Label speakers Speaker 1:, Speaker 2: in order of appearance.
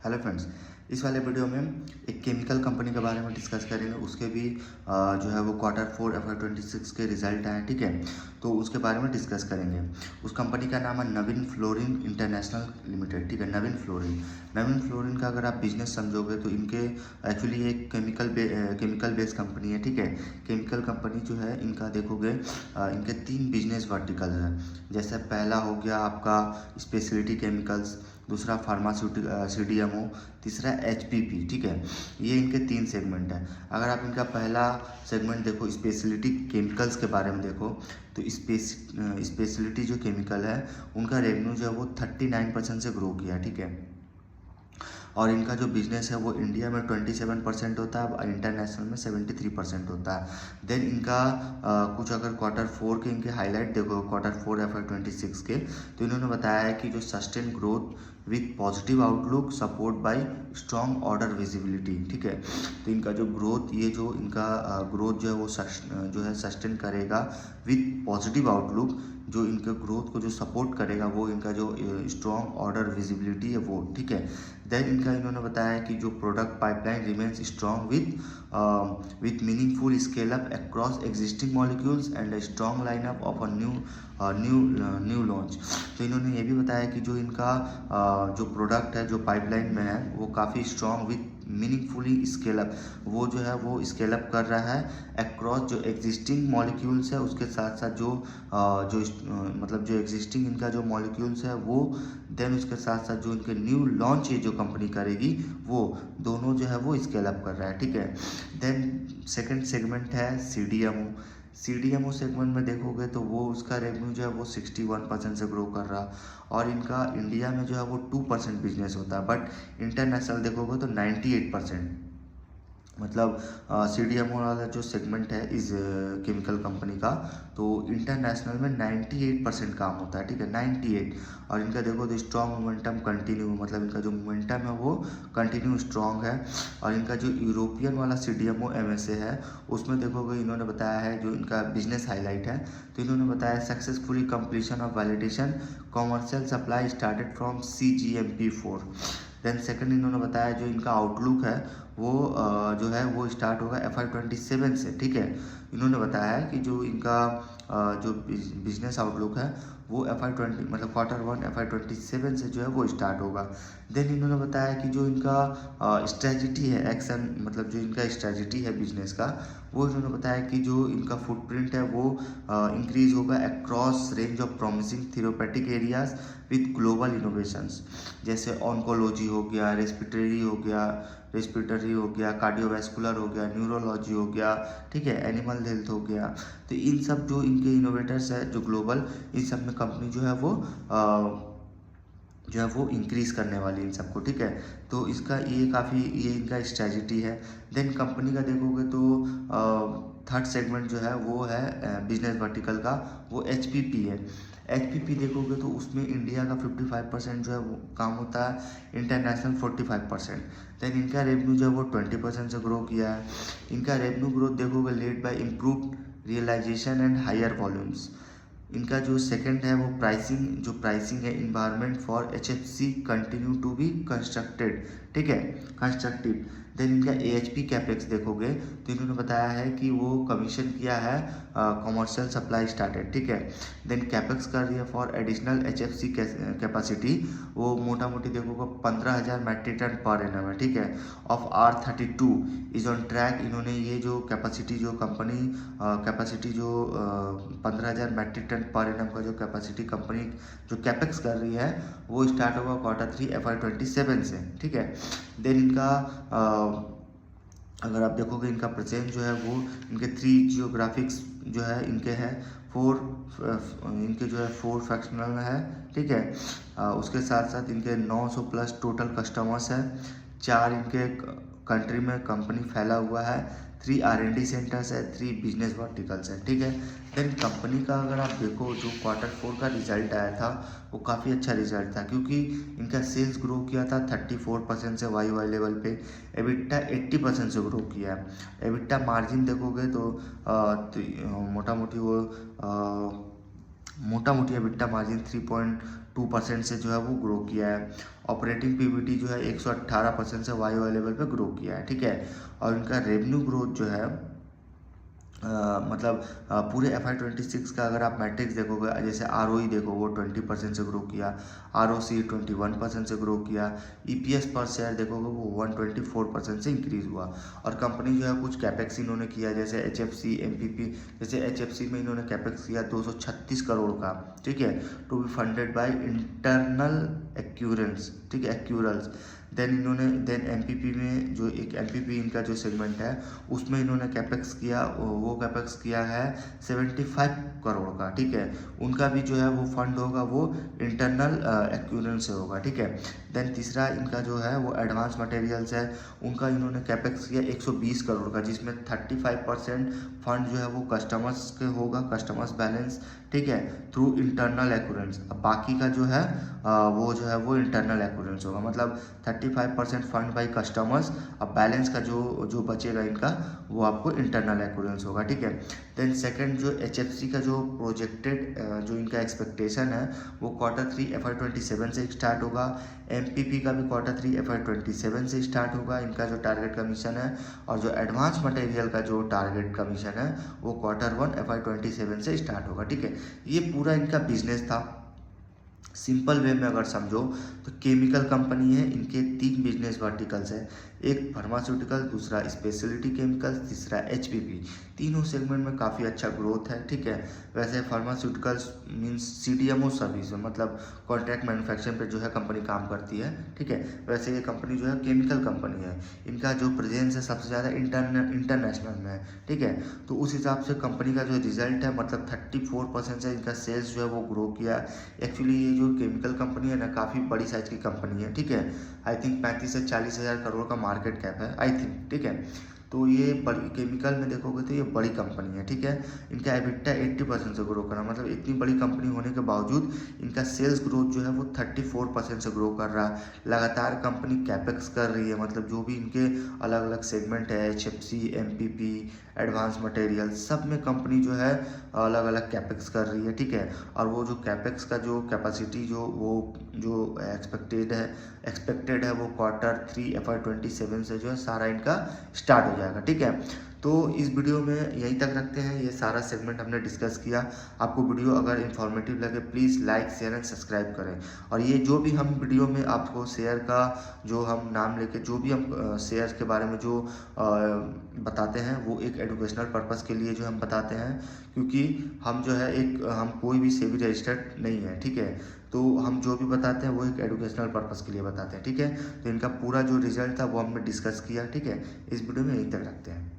Speaker 1: Hello friends, इस वाले video में एक केमिकल कंपनी के बारे में डिस्कस करेंगे। उसके भी जो है वो Q4 FY26 के रिजल्ट आए, ठीक है। तो उसके बारे में डिस्कस करेंगे। उस कंपनी का नाम है नवीन फ्लोरिन इंटरनेशनल लिमिटेड, ठीक है। नवीन फ्लोरिन का अगर आप बिजनेस समझोगे तो इनके एक्चुअली एक केमिकल बेस्ड कंपनी है, ठीक है। केमिकल कंपनी जो है इनका देखोगे इनके 3 बिजनेस वर्टिकल्स हैं। जैसे पहला हो गया आपका स्पेशलिटी केमिकल्स, दूसरा फार्मास्यूटिकल CDMO, तीसरा HPP, ठीक है। ये इनके 3 सेगमेंट हैं। अगर आप इनका पहला सेगमेंट देखो, स्पेशलिटी केमिकल्स के बारे में देखो, तो स्पेशलिटी जो केमिकल है उनका रेवेन्यू जो है वो 39% से ग्रो किया, ठीक है। और इनका जो बिजनेस है वो इंडिया में 27% होता है, और इंटरनेशनल में 73% होता है। देन इनका कुछ अगर Q4 के इनके हाईलाइट देखो, Q4 FY26 के, तो इन्होंने बताया है कि जो sustain growth with positive outlook support bye strong order visibility, ठीक है। तो इनका जो ग्रोथ, ये जो इनका ग्रोथ जो है वो जो है सस्टेन करेगा विथ पॉजिटिव आउटलुक। जो इनके ग्रोथ को जो सपोर्ट करेगा वो इनका जो स्ट्रॉन्ग ऑर्डर विजिबिलिटी है वो, ठीक है। देन इनका इन्होंने बताया कि जो product pipeline remains strong with meaningful scale up across existing molecules and strong lineup of a new launch. तो इन्होंने ये भी बताया कि जो इनका जो प्रोडक्ट है जो पाइपलाइन में है वो काफ़ी strong with meaningfully scale up, वो जो है वो स्केल अप कर रहा है अक्रॉस जो एग्जिस्टिंग मॉलिक्यूल्स है, उसके साथ साथ जो मतलब जो एग्जिस्टिंग इनका जो मॉलिक्यूल्स है वो, देन उसके साथ साथ जो इनके न्यू लॉन्च ये जो कंपनी करेगी वो दोनों जो है वो स्केल अप कर रहा है, ठीक है। देन सेकंड सेगमेंट है CDMO सेगमेंट में देखोगे तो वो उसका रेवेन्यू जो है वो 61% से ग्रो कर रहा, और इनका इंडिया में जो है वो 2% बिजनेस होता है, बट इंटरनेशनल देखोगे तो 98%। मतलब CDMO वाला जो सेगमेंट है इस केमिकल कंपनी का, तो इंटरनेशनल में 98% काम होता है, ठीक है, 98। और इनका देखो तो स्ट्रॉन्ग मोमेंटम कंटिन्यू, मतलब इनका जो मोमेंटम है वो कंटिन्यू स्ट्रॉन्ग है। और इनका जो यूरोपियन वाला CDMO MSA है उसमें देखोगे इन्होंने बताया है जो इनका बिजनेस हाईलाइट है, तो इन्होंने बताया successfully completion of validation commercial supply started from CGMP4। Then second इन्होंने बताया जो इनका आउटलुक है वो जो है वो स्टार्ट होगा FY27 से, ठीक है। इन्होंने बताया है कि जो इनका जो बिजनेस आउटलुक है वो FY20 मतलब Q1 FY27 से जो है वो स्टार्ट होगा। देन इन्होंने बताया कि जो इनका स्ट्रेटजी है एक्शन, मतलब जो इनका स्ट्रेटजी है बिजनेस का, वो इन्होंने बताया कि जो इनका फुटप्रिंट है वो इंक्रीज होगा across range of promising therapeutic areas with global innovations, जैसे ऑन्कोलॉजी हो गया, रेस्पिरेटरी हो गया, कार्डियोवैस्कुलर हो गया, न्यूरोलॉजी हो गया, ठीक है, एनिमल हेल्थ हो गया। तो इन सब जो इनके इनोवेटर्स है जो ग्लोबल, इन सब में कंपनी जो है वो इंक्रीज करने वाली इन सबको, ठीक है। तो इसका ये इनका स्ट्रेटजी है। देन कंपनी का देखोगे तो थर्ड सेगमेंट जो है वो है बिजनेस वर्टिकल का, वो HPP है। HPP देखोगे तो उसमें इंडिया का 55% जो है वो काम होता है, इंटरनेशनल 45%। देन इनका रेवेन्यू जो है वो 20% से ग्रो किया है। इनका रेवेन्यू ग्रोथ देखोगे led by improved realisation and higher volumes. इनका जो सेकंड है वो प्राइसिंग है environment for HFC continue to be constructed, ठीक है, कंस्ट्रक्टिव। देन इनका AHP कैपेक्स देखोगे तो इन्होंने बताया है कि वो कमीशन किया है कॉमर्शियल सप्लाई स्टार्टेड, ठीक है। देन कैपेक्स कर रही है फॉर एडिशनल HFC कैपेसिटी, वो मोटा मोटी देखोगे 15,000 मैट्रिक टन पर एनम है, ठीक है, of R32 is on track. इन्होंने ये जो कैपेसिटी जो कंपनी कैपेसिटी जो 15,000 मैट्रिक टन पर एनम का जो कैपेसिटी कंपनी जो कैपेक्स कर रही है वो स्टार्ट होगा Q3 FY27 से, ठीक है। देन इनका अगर आप देखोगे इनका प्रेजेंस जो है वो इनके 3 जियोग्राफिक्स जो है इनके हैं, 4 इनके जो है 4 फैक्शनल है, ठीक है। उसके साथ साथ इनके 900 प्लस टोटल कस्टमर्स है, 4 इनके कंट्री में कंपनी फैला हुआ है, 3 R&D सेंटर्स है, 3 बिजनेस वर्टिकल्स है, ठीक है। देन कंपनी का अगर आप देखो जो Q4 का रिजल्ट आया था वो काफ़ी अच्छा रिजल्ट था, क्योंकि इनका सेल्स ग्रो किया था 34% से YY लेवल पे, एबिटा 80% से ग्रो किया है। एबिटा मार्जिन देखोगे तो मोटा मोटी एबिटा मार्जिन 2% से जो है वो ग्रो किया है। ऑपरेटिंग पीबीटी जो है 118% से वाई लेवल पे ग्रो किया है, ठीक है। और इनका रेवेन्यू ग्रोथ जो है मतलब पूरे FY26 का अगर आप मैट्रिक्स देखोगे, जैसे ROE देखो वो 20% से ग्रो किया, ROC 21% से ग्रो किया, EPS पर शेयर देखोगे वो 124% से इंक्रीज हुआ। और कंपनी जो है कुछ कैपेक्स इन्होंने किया, जैसे HFC MPP, जैसे HFC में इन्होंने कैपेक्स किया 236 करोड़ का, ठीक है, to be funded by internal accruals, ठीक है, एक्यूरल्स। देन MPP में जो एक MPP इनका जो सेगमेंट है उसमें इन्होंने कैपेक्स किया, वो कैपेक्स किया है 75 करोड़ का, ठीक है। उनका भी जो है वो फंड होगा वो इंटरनल एक्यूरेंस से होगा, ठीक है। देन तीसरा इनका जो है वो एडवांस मटेरियल्स है, उनका इन्होंने कैपेक्स किया 120 करोड़ का, जिसमें 35% फंड जो है वो कस्टमर्स के होगा, कस्टमर्स बैलेंस, ठीक है, थ्रू इंटरनल एक्यूरेंस। अब बाकी का जो है वो जो है वो इंटरनल एक्यूरेंस होगा, मतलब 35% फंड बाई कस्टमर्स, अब बैलेंस का जो बचेगा इनका वो आपको इंटरनल एक्यूरेंस होगा, ठीक है। देन सेकंड जो HFC का जो प्रोजेक्टेड जो इनका एक्सपेक्टेशन है वो Q3 FY27 से स्टार्ट होगा। MPP का भी Q3 FY27 से स्टार्ट होगा इनका जो टारगेट कमीशन है। और जो एडवांस मटेरियल का जो टारगेट कमीशन है वो Q1 FY27 से स्टार्ट होगा, ठीक है। ये पूरा इनका बिजनेस था। सिंपल वे में अगर समझो तो केमिकल कंपनी है, इनके 3 बिजनेस वर्टिकल्स है, एक फार्मास्यूटिकल, दूसरा स्पेशलिटी केमिकल्स, तीसरा HPP। तीनों सेगमेंट में काफ़ी अच्छा ग्रोथ है, ठीक है। वैसे फार्मास्यूटिकल्स मींस CDMO सर्विस, मतलब कॉन्ट्रैक्ट मैन्युफैक्चरिंग पे जो है कंपनी काम करती है, ठीक है। वैसे ये कंपनी जो है केमिकल कंपनी है, इनका जो प्रेजेंस है सबसे ज़्यादा इंटरनेशनल में है, ठीक है। तो उस हिसाब से कंपनी का जो रिजल्ट है मतलब 34% से इनका सेल्स जो है वो ग्रो किया। एक्चुअली ये जो केमिकल कंपनी है ना काफ़ी बड़ी साइज की कंपनी है, ठीक है। आई थिंक 35 से 40 हज़ार करोड़ का मार्केट कैप है, आई थिंक, ठीक है। तो ये बड़ी केमिकल में देखोगे तो ये बड़ी कंपनी है, ठीक है। इनका EBITDA 80% से ग्रो करा, मतलब इतनी बड़ी कंपनी होने के बावजूद इनका सेल्स ग्रोथ जो है वो 34% से ग्रो कर रहा है। लगातार कंपनी कैपेक्स कर रही है, मतलब जो भी इनके अलग अलग सेगमेंट है, HFC, MPP, एडवांस मटेरियल, सब में कंपनी जो है अलग अलग कैपेक्स कर रही है, ठीक है। और वो जो कैपेक्स का जो कैपेसिटी जो एक्सपेक्टेड है वो Q3 FY27 से जो है सारा इनका स्टार्ट हो जाएगा, ठीक है। तो इस वीडियो में यहीं तक रखते हैं, ये सारा सेगमेंट हमने डिस्कस किया। आपको वीडियो अगर इन्फॉर्मेटिव लगे please like, share and subscribe करें। और ये जो भी हम वीडियो में आपको शेयर का जो हम नाम लेके जो भी हम शेयर के बारे में जो बताते हैं वो एक एजुकेशनल पर्पस के लिए जो हम बताते हैं, क्योंकि हम जो है हम कोई भी सेबी रजिस्टर्ड नहीं है, ठीक है। तो हम जो भी बताते हैं वो एक एजुकेशनल पर्पस के लिए बताते हैं, ठीक है। तो इनका पूरा जो रिजल्ट था वो हमने डिस्कस किया, ठीक है। इस वीडियो में यहीं तक रखते हैं।